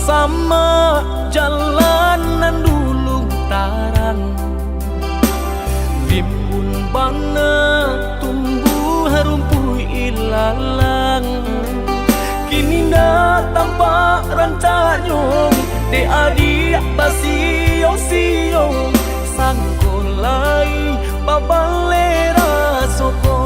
sama jalanan dulu tarang, rimbun bana tumbuh rumput ilalang. Kini dah tampak rancanyong de adik basio-sio sangkolai babalera soko.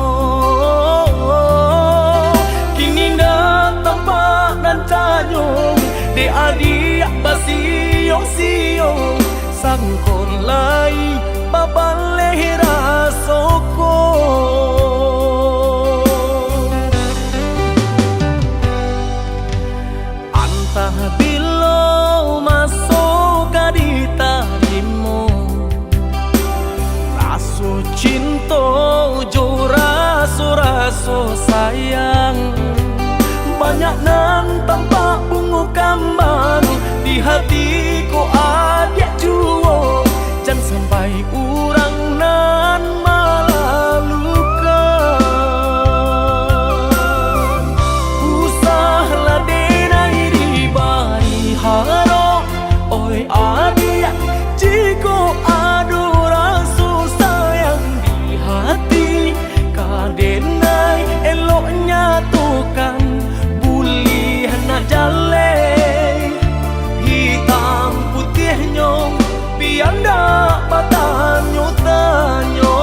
Kini dah tampak rancanyong de adik basio-sio sangkolai babalera soko. Bilo masuk di tarimu, raso cinta jo raso sayang. Banyak nan tampak bunga kambang di hatiku adik juo, jangan sampai urang nan malah luka. Usahlah denai di bari haro, oi adik jiko adu rasa sayang di hati. Kadenai eloknya tukan bulih nak jale, hitam putih nyong biar ndak batanyo tanyo.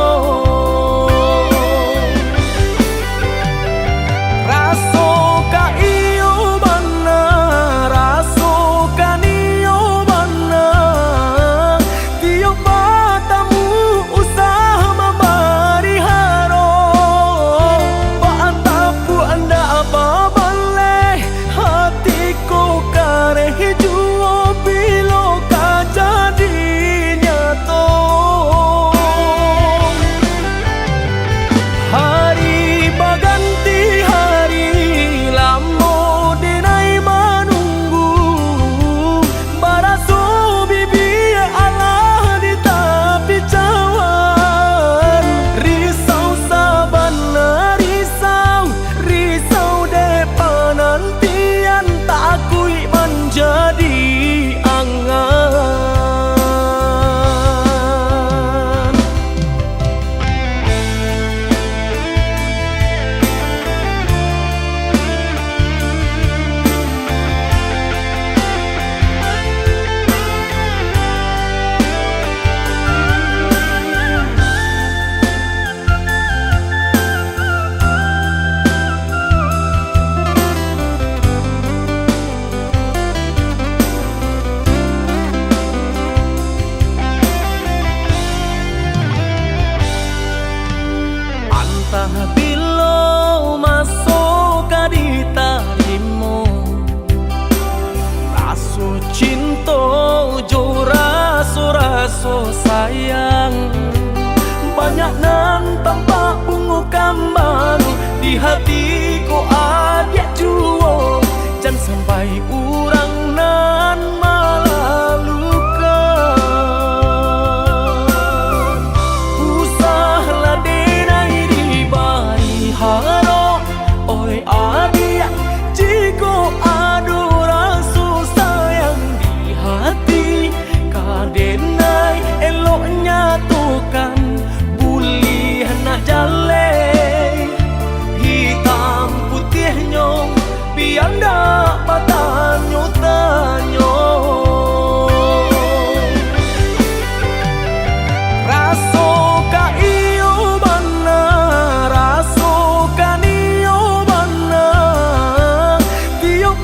Raso ka iyo bana, raso ka niyo bana, tiap matamu usaha memberi haro. Paantapu anda apa baleh, hatiku kareh juo bilo ka jadi nyato. Hari baganti hari lamo denai menunggu, baraso bibi Allah di tepi cawan. Risau sabana risau depan nantian tak akui menjadi angan. Antah bilo masuk di tarimu, raso cinta jo raso sayang. Banyak nan tampak bunga kambang di hatiku adik juo, jangan sampai urang nan malah luka. Usahlah denai di bari haro, oi adik jiko adu rasa sayang di hati. Kadenai eloknya tukan bulih nak jale, hitam putih nyong biar ndak batanyo tanyo. Raso ka iyo bana, raso ka niyo bana, tiap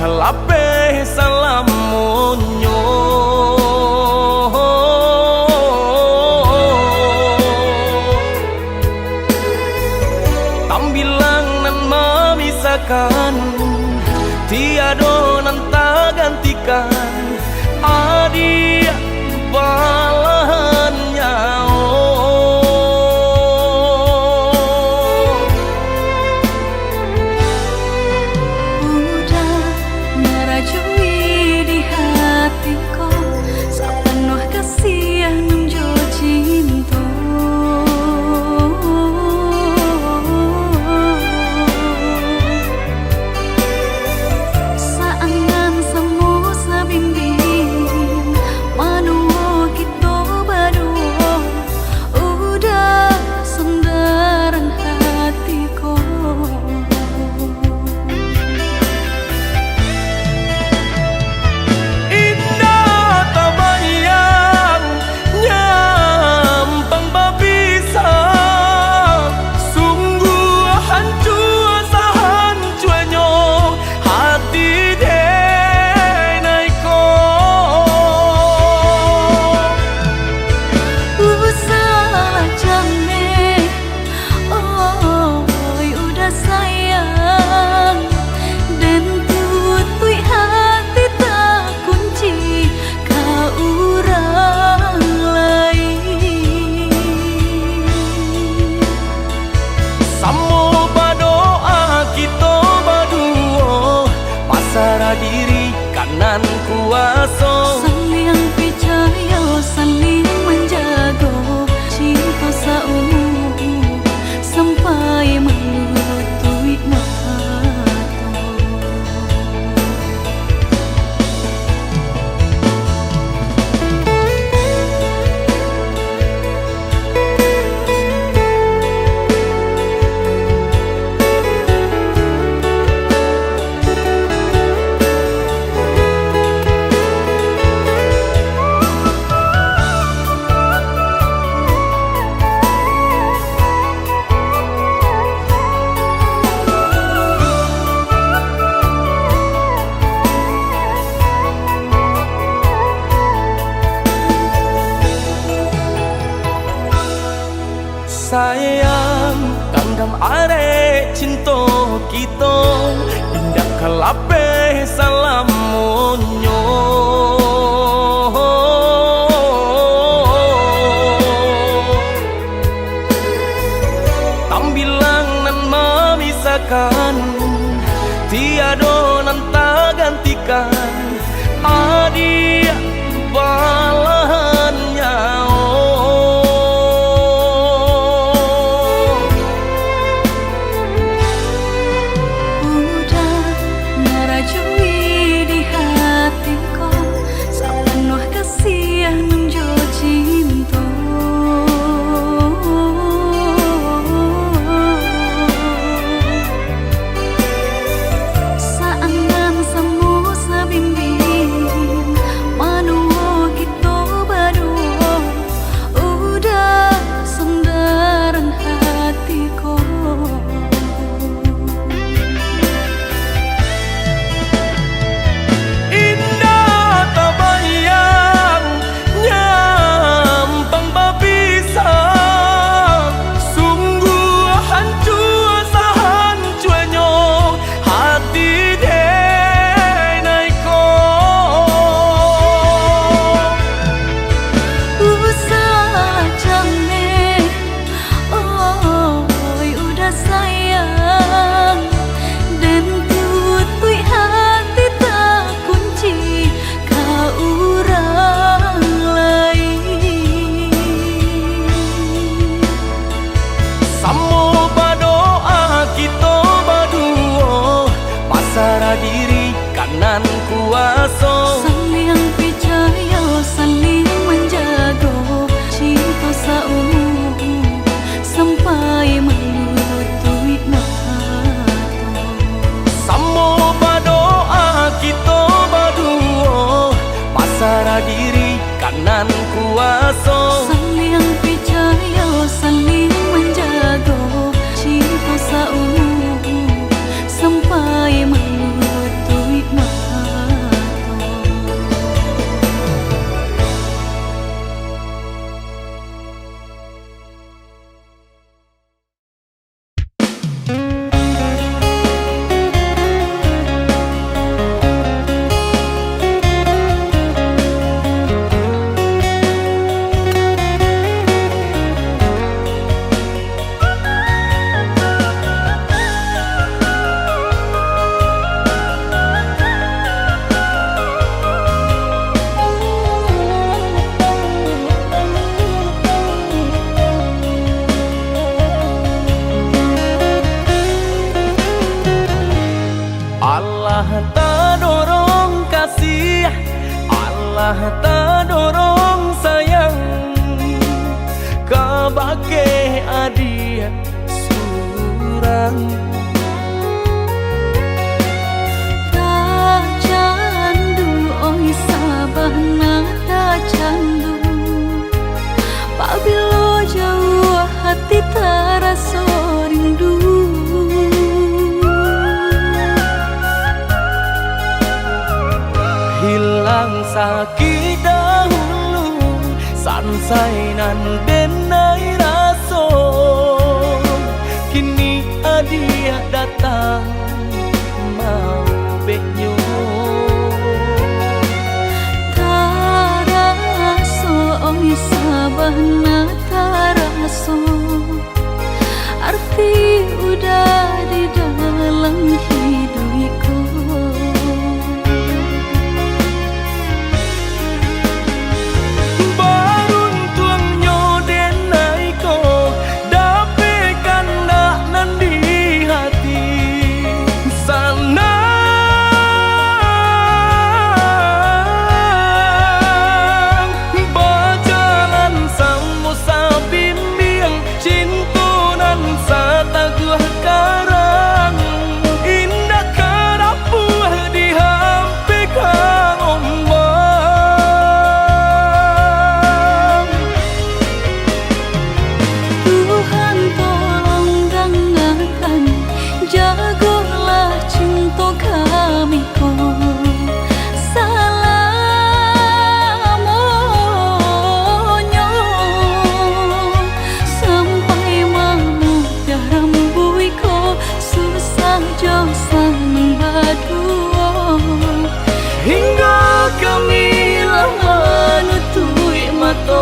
kelape salam monyo tambilang nan memisahkan tiado nan tak gantikan adik balahan udah merajui di hatiku sepenuh kasih nan jo cinta saangan semu sabimbing manuo kita berdua udah sendaran hatiku indah tak bayang nyampang babisang sungguh hancur sahancurnya hati denaiku salah jane oi udah sayang dan tutui hati tak kunci kau orang lain Samo berdoa kita berdua pasrah diri kanan kuasa saling percaya saling menjaga cinta seumur sampai melutui mata sayang kanggam are cinta kita indah kelape salam monyo tambilang nan memisahkan tiado nan tak gantikan adik balahan udah merajui di hatiku sepenuh kasih nan jo cinta saangan semu sabimbing manuo kita berdua udah sendaran hatiku indah tak bayang nyampang babisang sungguh hancur sahancurnya hati denaiku salah jane oi udah sayang dan tutui hati tak kunci kau orang lain Samo berdoa kita berdua pasrah diri kanan kuasa saling percaya saling menjaga cinta seumur sampai melutui mata Samo berdoa kita berdua pasrah diri kanan kuasa saling percaya saling menjaga cinta seumur sampai melutui mata Allah tak dorong sayang kabake adia surang. Tak candu oi sabahna tak candu, pabilo jauh hati terasa rindu. Hilang sakit dahulu sansainan denai raso, kini adia datang mau beknyo. Taraso oi sabahna taraso, arti udah di dalam hidupku. Hingga kami lama nutui mata.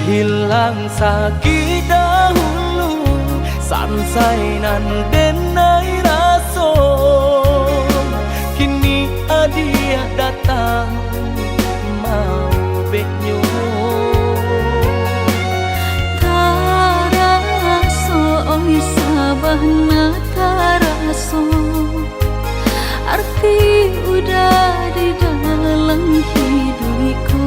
Hilang sakit dahulu sansainan denai raso, kini adia datang mau beknyo. Taraso oi sabahna taraso, arti udah di dalam hidupku.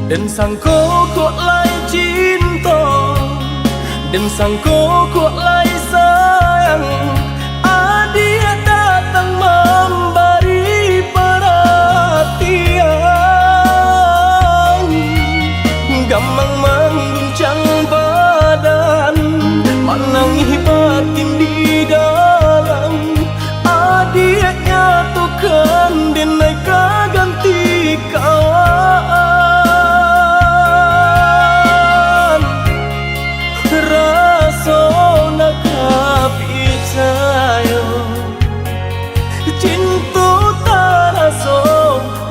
Dan sangko kok lai cinta, dan sangko kok lai sayang. Dia datang memberi perhatian, gampang mengguncang badan, menangis batin di dalam. Dia nyatukan denai ganti kawan. Rasa nak percaya cinta tak rasa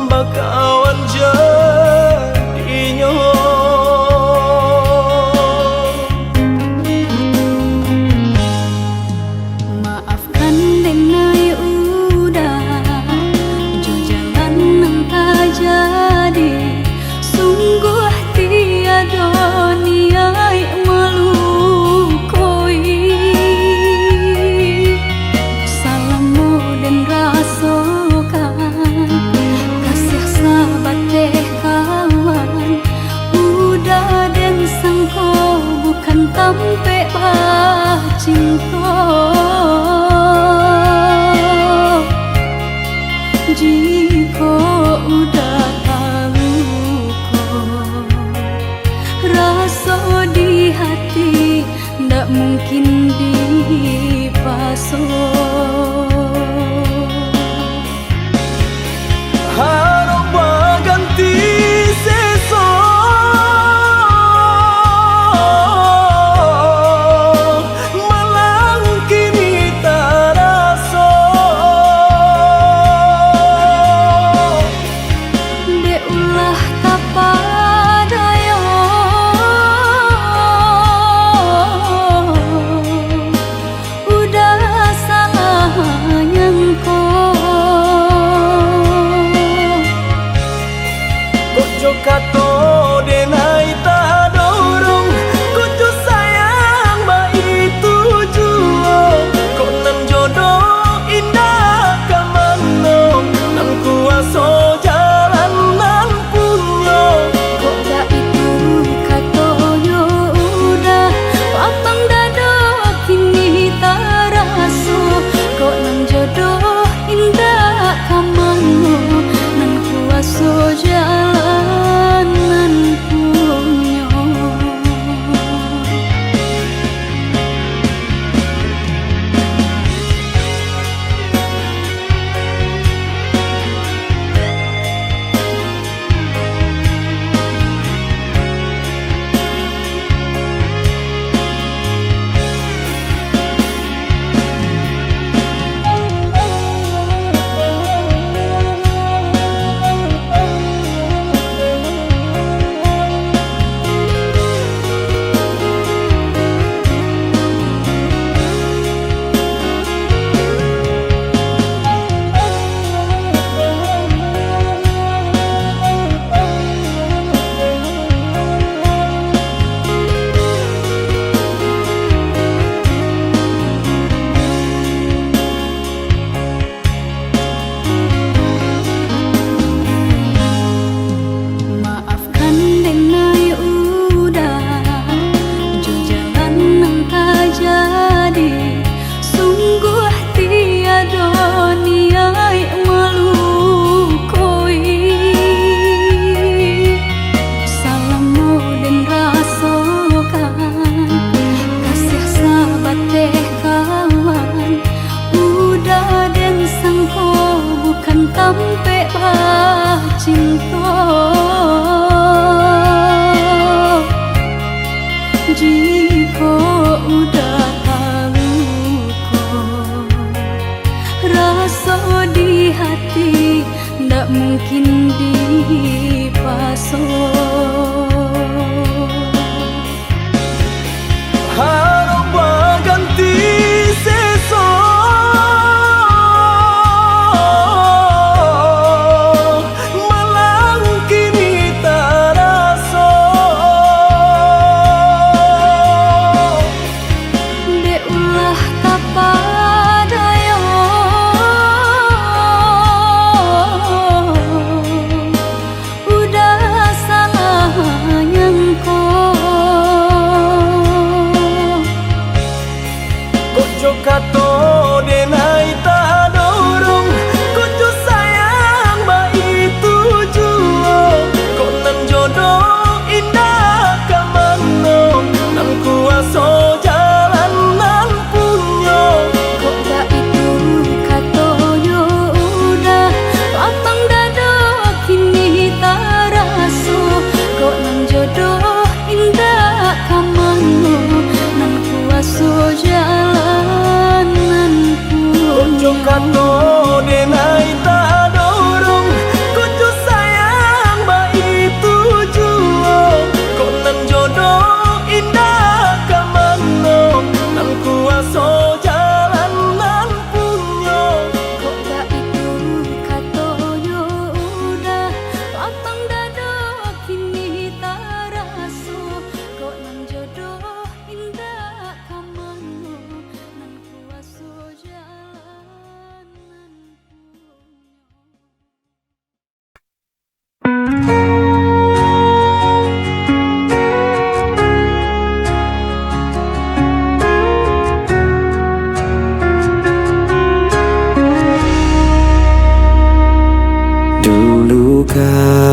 bakawan jadinya. Maafkan denai udah jo jalan nang tak jadi. Sungguh tiada niat melukoi. Salahmu dan rasakan kasih sahabat teh kawan. Udah dan sangko bukan tampe bah cinta. Jika udah tahu kok rasa di hati ndak mungkin dipasok. Harap berganti sesok, malang kini tak rasa. Dek ulah kapadaya, udah salah nyangko. Kojo kato denai tak dorong, kojo sayang ba itu jua. Kok nan jodoh indah kamano, nan kuaso jalan nan punya. Kok dah itu katonyo udah papang dado kini tak raso. Kok nang jodoh indah kamano, nan kuaso jalan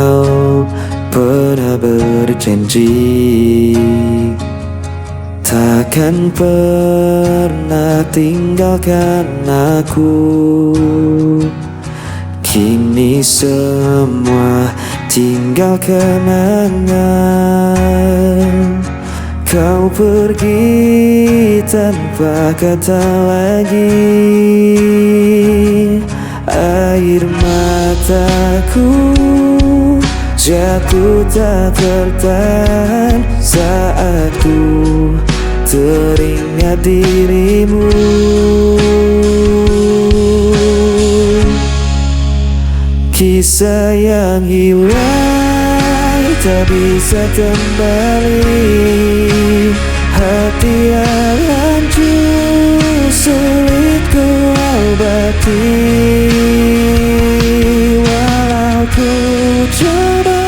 kau pernah berjanji takkan pernah tinggalkan aku. Kini semua tinggal kenangan. Kau pergi tanpa kata lagi. Air mataku jatuh tak tertahan saat ku teringat dirimu. Kisah yang hilang tak bisa kembali. Hati yang hancur sulit ku obati. Walau ku coba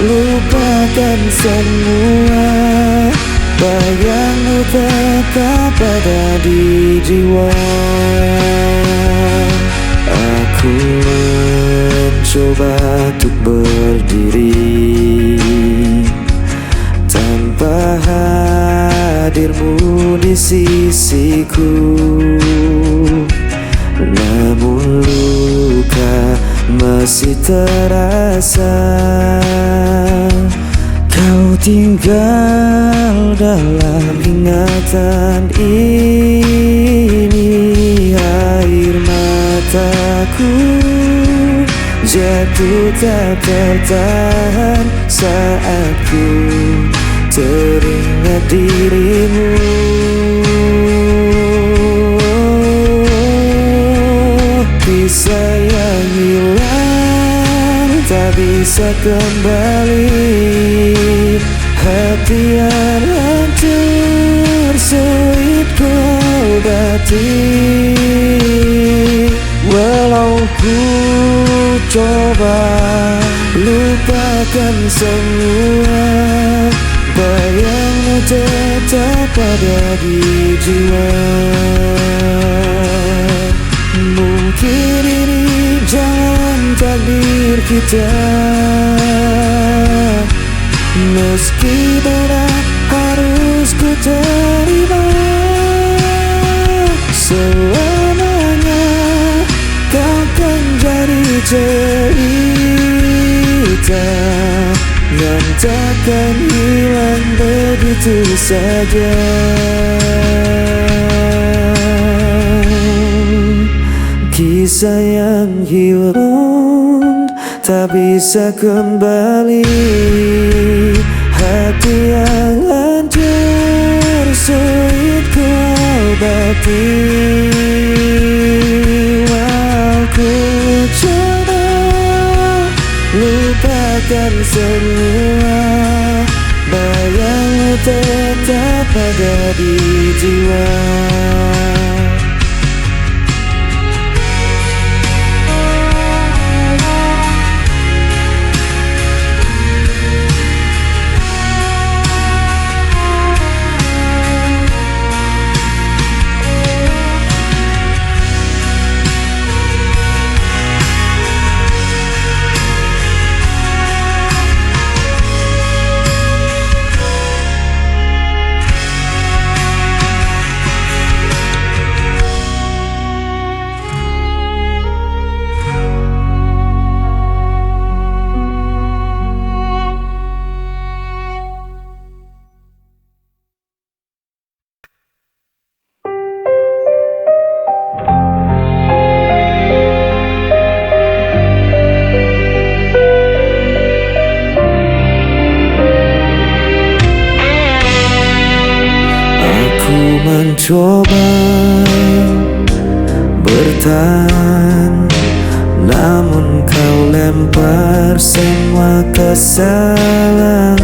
lupakan semua, bayangmu tetap ada di jiwa. Aku mencoba untuk berdiri tanpa hadirmu di sisiku. Namun luka masih terasa. Kau tinggal dalam ingatan ini. Air mataku jatuh tak tertahan saat ku teringat dirimu. Kisah yang hilang tak bisa kembali. Hati yang hancur sulit ku obati. Walau ku coba lupakan semua, bayangmu tetap ada di jiwa. Mungkin ini jalan takdir kita, meski berat harus ku terima. Selamanya kau kan jadi cerita yang takkan hilang begitu saja. Kisah yang hilang tak bisa kembali. Hati yang hancur sulit ku obati. Walau ku coba lupakan semua, bayangmu tetap ada di jiwa. Mencoba bertahan, namun kau lempar semua kesalahan.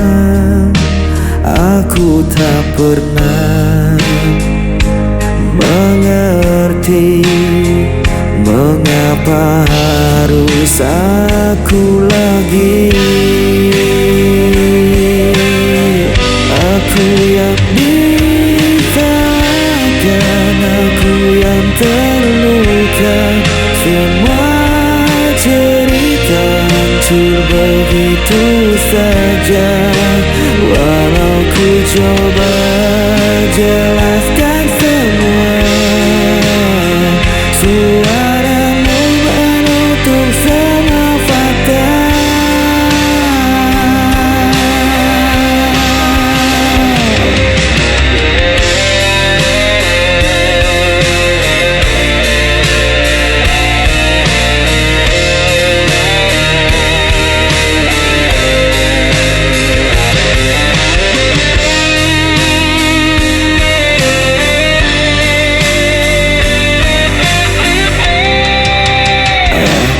Aku tak pernah mengerti mengapa harus aku lagi. Aku yang aku yang terluka. Semua cerita hancur begitu saja. Walau ku coba jelaskan semua, suaramu menutup semua fakta.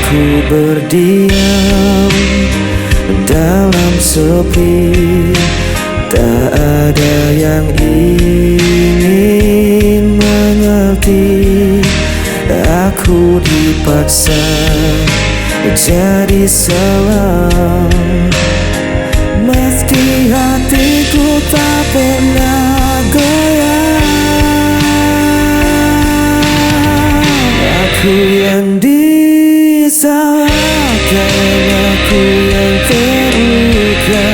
Aku berdiam dalam sepi, tak ada yang ingin mengerti. Aku dipaksa jadi salah, meski hatiku tak pernah goyah. Aku yang disalahkan, aku yang terluka.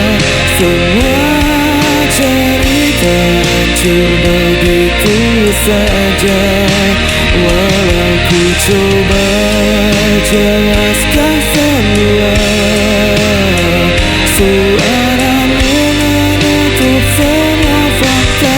Semua cerita hancur begitu saja. Walau ku coba jelaskan semua, suaramu menutup semua fakta.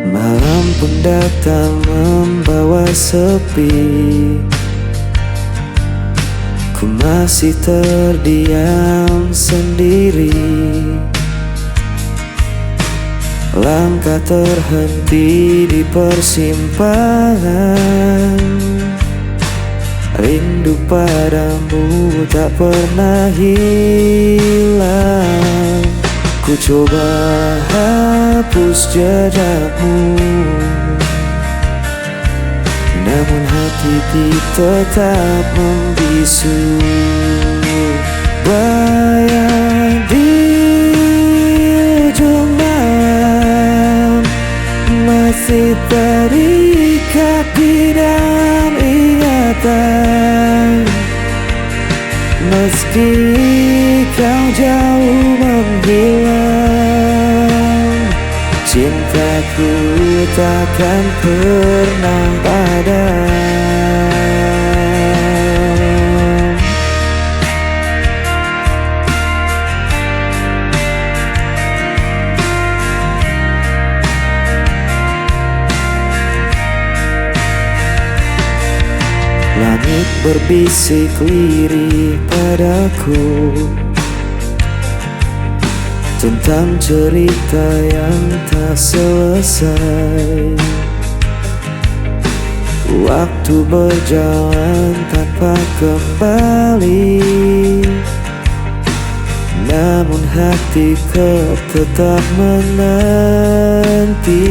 Malam pun datang membawa sepi. Ku masih terdiam sendiri. Langkah terhenti di persimpangan. Rindu padamu tak pernah hilang. Ku coba hapus jejakmu, namun hati tetap membisu. Bayang di ujung malam masih terikat di dalam ingatan. Meski kau jauh menghilang, cintaku takkan pernah padam. Langit berbisik lirih padaku tentang cerita yang tak selesai. Waktu berjalan tanpa kembali, namun hatiku tetap menanti.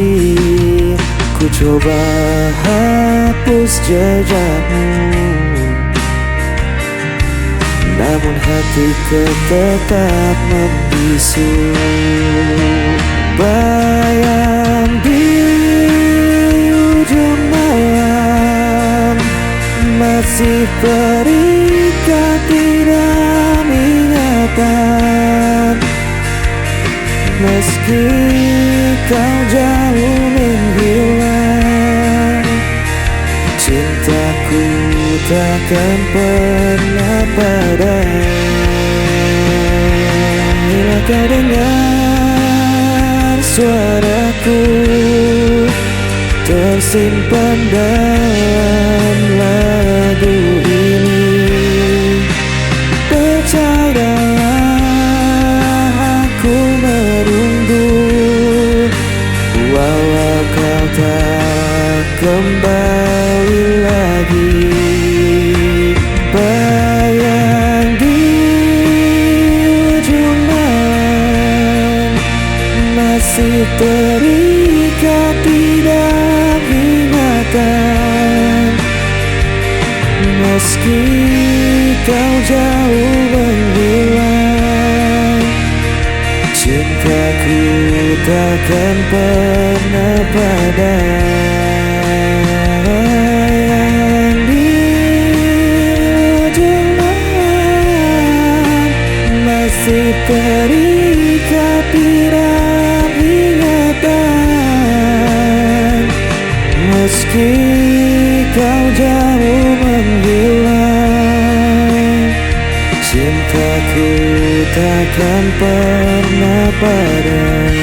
Ku coba hapus jejakmu, namun hatiku tetap membisu. Bayang di ujung malam masih terikat di dalam ingatan. Meski kau jauh menghilang, cintaku takkan pernah padam. Bila kau dengar suaraku tersimpan dalam lagu ini, percayalah aku menunggu walau kau tak kembali lagi. Bayang di ujung malam masih terikat di dalam ingatan. Meski kau jauh menghilang, cintaku takkan pernah padam. Di ujung malam masih terikat di dalam ingatan. Meski kau jauh menghilang, cintaku takkan pernah padam.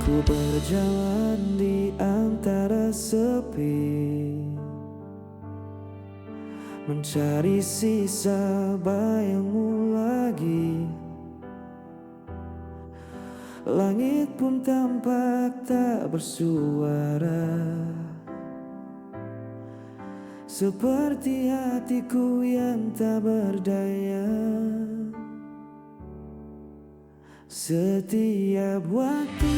Ku berjalan di antara sepi, mencari sisa bayangmu lagi. Langit pun tampak tak bersuara, seperti hatiku yang tak berdaya. Setiap waktu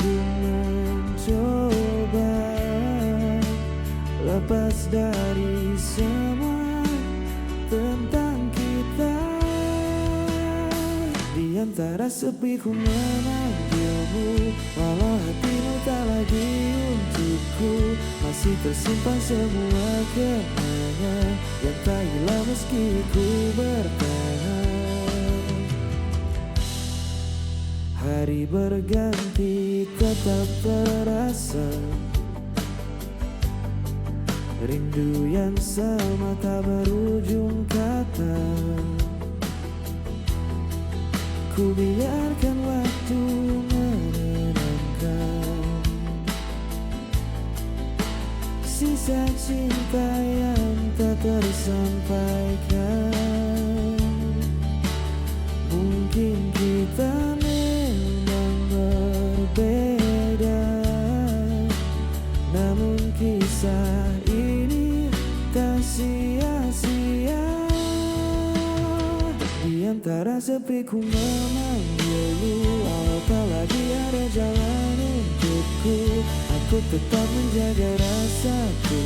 ku mencoba lepas dari semua tentang kita. Di antara sepi ku memanggilmu, walau hatimu tak lagi untukku. Masih tersimpan semua kenangan yang tak hilang meski ku bertahan. Hari berganti tetap terasa, rindu yang sama tak berujung kata. Ku biarkan waktu menenangkan sisa cinta yang tak tersampaikan. Mungkin kita memang berbeda, namun kisah ini tak sia-sia. Di antara sepi ku memanggilmu, walau tak lagi ada jalan untukku. Aku tetap menjaga rasaku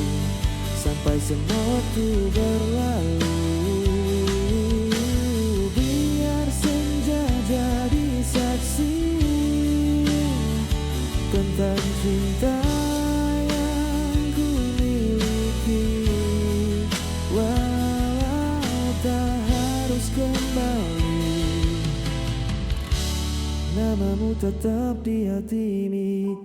sampai semua waktu berlalu. Biar senja jadi saksi tentang cinta yang ku miliki. Walau tak harus kembali, namamu tetap di hati ini.